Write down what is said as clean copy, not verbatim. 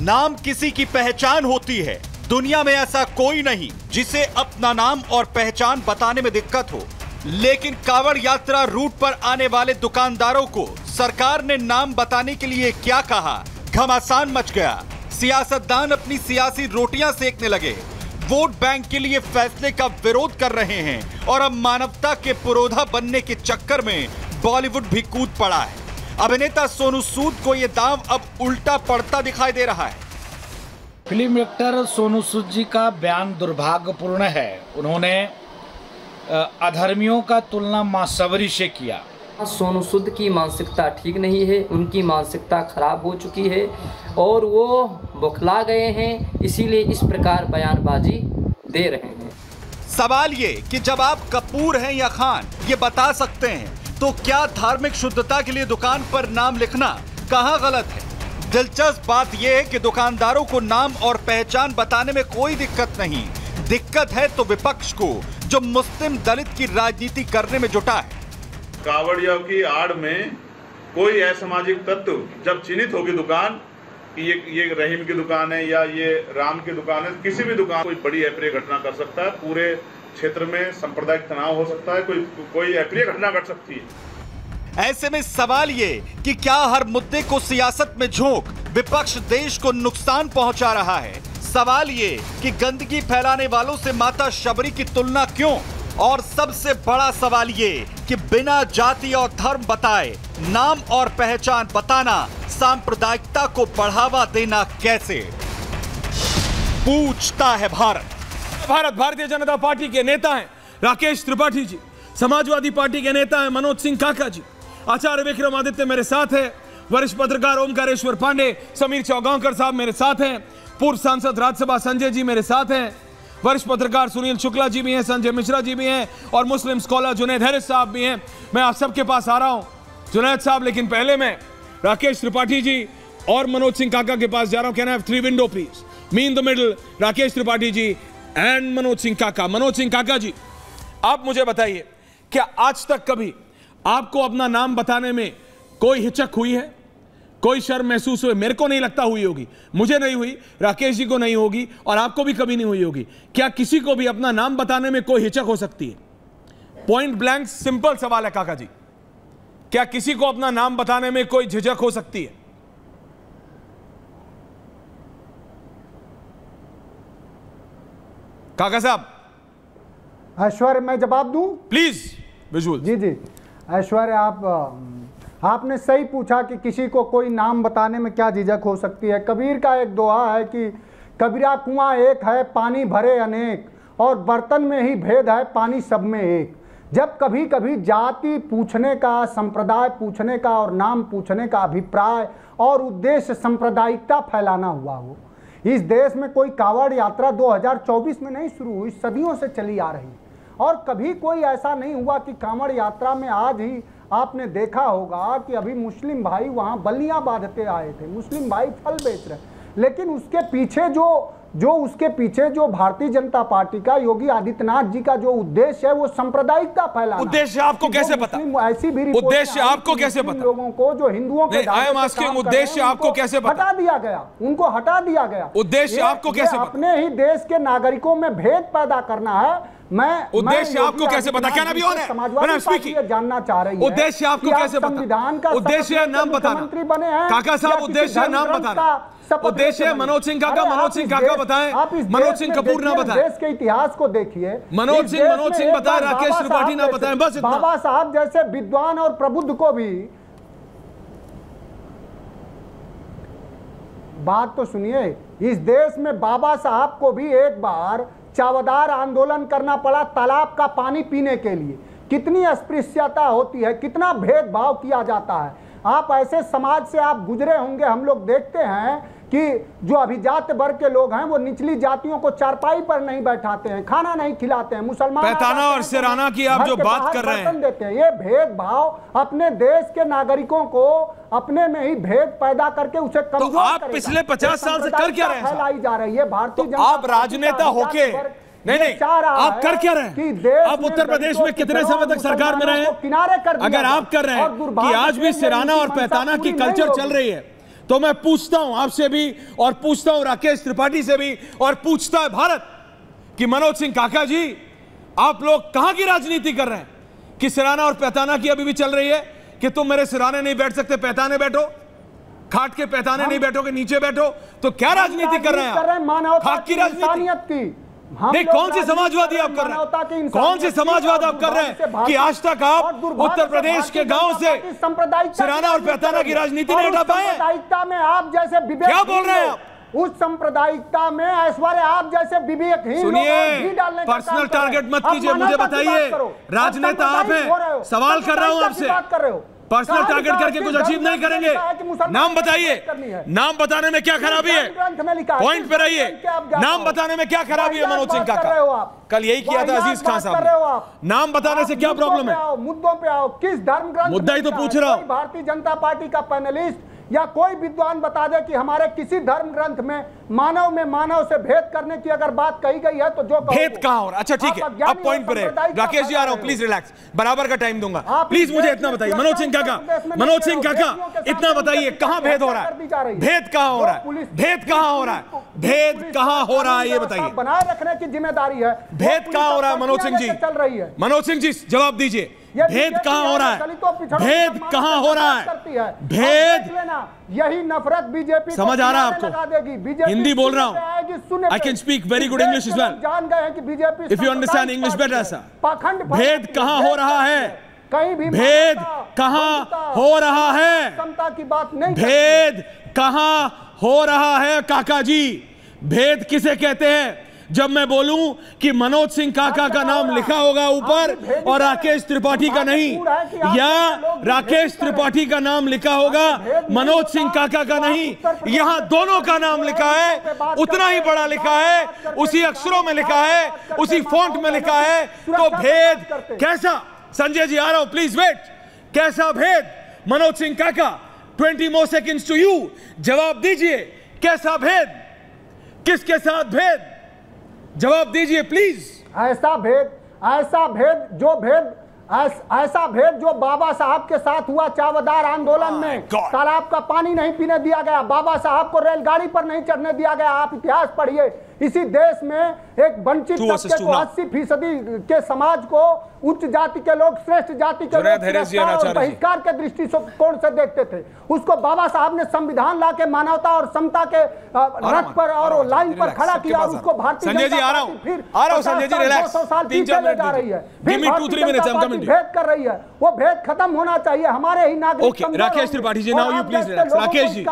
नाम किसी की पहचान होती है। दुनिया में ऐसा कोई नहीं जिसे अपना नाम और पहचान बताने में दिक्कत हो, लेकिन कांवड़ यात्रा रूट पर आने वाले दुकानदारों को सरकार ने नाम बताने के लिए क्या कहा, घमासान मच गया। सियासतदान अपनी सियासी रोटियां सेकने लगे, वोट बैंक के लिए फैसले का विरोध कर रहे हैं और अब मानवता के पुरोधा बनने के चक्कर में बॉलीवुड भी कूद पड़ा है। अभिनेता सोनू सूद को यह दांव अब उल्टा पड़ता दिखाई दे रहा है। फिल्म एक्टर सोनू सूद जी का बयान दुर्भाग्यपूर्ण है। उन्होंने अधर्मियों का तुलना मां सबरी से किया। सोनू सूद की मानसिकता ठीक नहीं है, उनकी मानसिकता खराब हो चुकी है और वो बौखला गए हैं, इसीलिए इस प्रकार बयानबाजी दे रहे हैं। सवाल ये कि जब आप कपूर हैं या खान ये बता सकते हैं, तो क्या धार्मिक शुद्धता के लिए दुकान पर नाम लिखना कहाँ गलत है? दिलचस्प बात यह है कि दुकानदारों को नाम और पहचान बताने में कोई दिक्कत नहीं, दिक्कत है तो विपक्ष को, जो मुस्लिम दलित की राजनीति करने में जुटा है। कांवड़ियों की आड़ में कोई असामाजिक तत्व जब चिन्हित होगी दुकान कि ये रहीम की दुकान है या ये राम की दुकान है, किसी भी दुकान कोई बड़ी अप्रिय घटना कर सकता है, पूरे क्षेत्र में सांप्रदायिक तनाव हो सकता है, कोई अप्रिय घटना घट सकती है। ऐसे में सवाल ये कि क्या हर मुद्दे को सियासत में झोंक विपक्ष देश को नुकसान पहुंचा रहा है? सवाल ये कि गंदगी फैलाने वालों से माता शबरी की तुलना क्यों? और सबसे बड़ा सवाल ये कि बिना जाति और धर्म बताए नाम और पहचान बताना सांप्रदायिकता को बढ़ावा देना कैसे? पूछता है भारत। भारतीय जनता पार्टी के नेता हैं राकेश त्रिपाठी जी, समाजवादी पार्टी के नेता हैं मनोज सिंह काका जी, आचार्य विक्रमादित्य मेरे साथ है, वरिष्ठ पत्रकार ओमकारेश्वर पांडे, समीर चौगांवकर साहब मेरे साथ हैं, पूर्व सांसद राज्यसभा संजय जी मेरे साथ हैं, वरिष्ठ पत्रकार सुनील शुक्ला जी भी हैं, संजय मिश्रा जी भी हैं और मुस्लिम स्कॉलर जुनैद हैरिस साहब भी हैं। मैं आप सबके पास आ रहा हूं जुनैद साहब, लेकिन पहले मैं राकेश त्रिपाठी जी और मनोज सिंह काका के पास जा रहा हूं। Can I have 3 window please? Me in the middle, Rakesh Tripathi ji and Manoj Singh काका। मनोज सिंह काका जी, आप मुझे बताइए, क्या आज तक कभी आपको अपना नाम बताने में कोई हिचक हुई है, कोई शर्म महसूस हुई? मेरे को नहीं लगता हुई होगी, मुझे नहीं हुई, राकेश जी को नहीं होगी और आपको भी कभी नहीं हुई होगी। क्या किसी को भी अपना नाम बताने में कोई हिचक हो सकती है? पॉइंट ब्लैंक सिंपल सवाल है काका जी, क्या किसी को अपना नाम बताने में कोई झिझक हो सकती है? काका साहब। ऐश्वर्य, मैं जवाब दूं प्लीज? विजुअल। जी जी ऐश्वर्य, आपने सही पूछा कि किसी को कोई नाम बताने में क्या झिझक हो सकती है। कबीर का एक दोहा है कि कबीरा कुआं एक है पानी भरे अनेक, और बर्तन में ही भेद है पानी सब में एक। जब कभी कभी जाति पूछने का, संप्रदाय पूछने का और नाम पूछने का अभिप्राय और उद्देश्य सांप्रदायिकता फैलाना हुआ हो, इस देश में कोई कांवड़ यात्रा 2024 में नहीं शुरू हुई, सदियों से चली आ रही। और कभी कोई ऐसा नहीं हुआ कि कांवड़ यात्रा में आज ही आपने देखा होगा कि अभी मुस्लिम भाई वहाँ बल्लियाँ बांधते आए थे, मुस्लिम भाई फल बेच रहे, लेकिन उसके पीछे जो भारतीय जनता पार्टी का, योगी आदित्यनाथ जी का जो उद्देश्य है वो सांप्रदायिकता फैलाना। उद्देश्य आपको कैसे पता? ऐसी भी उद्देश्य आपको कैसे पता? लोगों को जो हिंदुओं के उद्देश्य आपको कैसे पता? हटा दिया गया, उनको हटा दिया गया। उद्देश्य आपको कैसे पता? अपने ही देश के नागरिकों में भेद पैदा करना है। उद्देश्य आपको कैसे पता? क्या नबी ऑन है? समाजवादी पार्टी जानना चाह रही है उद्देश्य आपको कैसे पता? संविधान का उद्देश्य नाम बताना। मंत्री बने हैं काका साहब, उद्देश्य नाम बताना। उद्देश्य मनोज सिंह काका बताएं, मनोज सिंह कपूर ना बताएं। देश के इतिहास को देखिए, मनोज सिंह बताएं, राकेश त्रिपाठी ना बताएं, बस इतना। बाबा साहब जैसे विद्वान और प्रबुद्ध को भी, बात तो सुनिए, इस देश में बाबा साहब को भी एक बार चावदार आंदोलन करना पड़ा तालाब का पानी पीने के लिए। कितनी अस्पृश्यता होती है, कितना भेदभाव किया जाता है। आप ऐसे समाज से आप गुजरे होंगे, हम लोग देखते हैं कि जो अभिजात वर्ग के लोग हैं वो निचली जातियों को चारपाई पर नहीं बैठाते हैं, खाना नहीं खिलाते हैं। मुसलमान पैताना और सिराना की आप जो बात कर रहे हैं, देते हैं। ये भेदभाव अपने देश के नागरिकों को अपने में ही भेद पैदा करके उसे कमजोर तो आप पिछले 50 साल से कर क्या रहे हैं? फैलाई जा रही है भारतीय जनता आप राजनेता होके नहीं, आप कर क्या रहे हैं? आप उत्तर प्रदेश में कितने समय तक सरकार में रहे हैं? किनारे कर, अगर आप कर रहे हैं कि आज भी सिराना और पैताना की कल्चर चल रही है, तो मैं पूछता हूं आपसे भी और पूछता हूं राकेश त्रिपाठी से भी और पूछता है भारत कि मनोज सिंह काका जी, आप लोग कहां की राजनीति कर रहे हैं? कि सिराना और पैताना की अभी भी चल रही है कि तुम मेरे सिराने नहीं बैठ सकते, पैताने बैठो, खाट के पैताने नहीं बैठोगे, नीचे बैठो। तो क्या राजनीति कर रहे हैं आप? खाट की राजनीति नहीं, कौन सी समाजवादी आप कर रहे हैं? कौन सी समाजवाद आप कर रहे हैं कि आज तक आप उत्तर प्रदेश के गांव से सिराना और पैताना की राजनीति नहीं हटा पाए? में आप जैसे क्या बोल रहे हैं आप? उस सांप्रदायिकता में ऐश्वर्या आप जैसे विवेकहीन सुनिए, पर्सनल टारगेट मत कीजिए, मुझे बताइए, राजनेता आप हैं, सवाल कर रहा हूं आपसे। पर्सनल टारगेट करके कुछ अचीव नहीं करेंगे। नाम बताइए, नाम बताने में क्या खराबी है? पॉइंट पे रहिए। नाम बताने में क्या खराबी है मनोज सिंह काका? कल यही किया था अजीज खान साहब ने। नाम बताने से क्या प्रॉब्लम है? मुद्दों पे आओ। किस धर्म ग्रंथ? मुद्दा ही तो पूछ रहा हूं। भारतीय जनता पार्टी का पैनलिस्ट या कोई विद्वान बता दे कि हमारे किसी धर्म ग्रंथ में मानव से भेद करने की अगर बात कही गई है तो जो भेद कहां हो रहा? अच्छा ठीक है, अब पॉइंट पे रहे। राकेश जी आ रहा हूं, प्लीज रिलैक्स, बराबर का टाइम दूंगा। प्लीज मुझे इतना बताइए मनोज सिंह काका, इतना बताइए कहां भेद हो रहा है? भेद कहां हो रहा है? भेद कहां हो रहा है? भेद कहां हो रहा है ये बताइए। बनाए रखने की जिम्मेदारी है। भेद कहां हो रहा है मनोज सिंह जी? चल रही है। मनोज सिंह जी जवाब दीजिए, भेद कहां हो रहा है? भेद कहां हो रहा है? भेद, यही नफरत बीजेपी समझ आ रहा है आपको? बीजेपी हिंदी बोल रहा हूं, I can speak very good English is well, जान गए हैं कि BJP if you understand English better sir. पाखंड भेद कहां हो रहा है? कहीं भी भेद कहां हो रहा है? समता की बात नहीं। भेद कहां हो रहा है काका जी? भेद किसे कहते हैं? जब मैं बोलूं कि मनोज सिंह काका का नाम लिखा होगा ऊपर और राकेश त्रिपाठी का नहीं, या राकेश त्रिपाठी का नाम लिखा होगा मनोज सिंह काका का नहीं, यहां दोनों का नाम लिखा है, उतना ही बड़ा लिखा है, उसी अक्षरों में लिखा है, उसी फॉन्ट में लिखा है। तो भेद कैसा? संजय जी आ रहा हूं, प्लीज वेट। कैसा भेद मनोज सिंह काका? 20 more seconds to you, जवाब दीजिए, कैसा भेद? किसके साथ भेद? जवाब दीजिए प्लीज। ऐसा भेद जो बाबा साहब के साथ हुआ चावदार आंदोलन में। तालाब का पानी नहीं पीने दिया गया, बाबा साहब को रेलगाड़ी पर नहीं चढ़ने दिया गया। आप इतिहास पढ़िए। इसी देश में एक वंचित तबके को 80% के समाज को उच्च जाति के लोग, श्रेष्ठ जाति के लोग बहिष्कार के दृष्टिकोण से देखते थे। उसको बाबा साहब ने संविधान ला के मानवता और समता के रथ पर और लाइन पर खड़ा किया और उसको भारतीय संजय जी आ रहा हूं संजय जी रिलैक्स, 200 साल पीछे ले जा रही है। भेद कर रही है, वो भेद खत्म होना चाहिए। हमारे ही नागरिक Rakesh Tripathi ji, now you please relax. Rakesh ji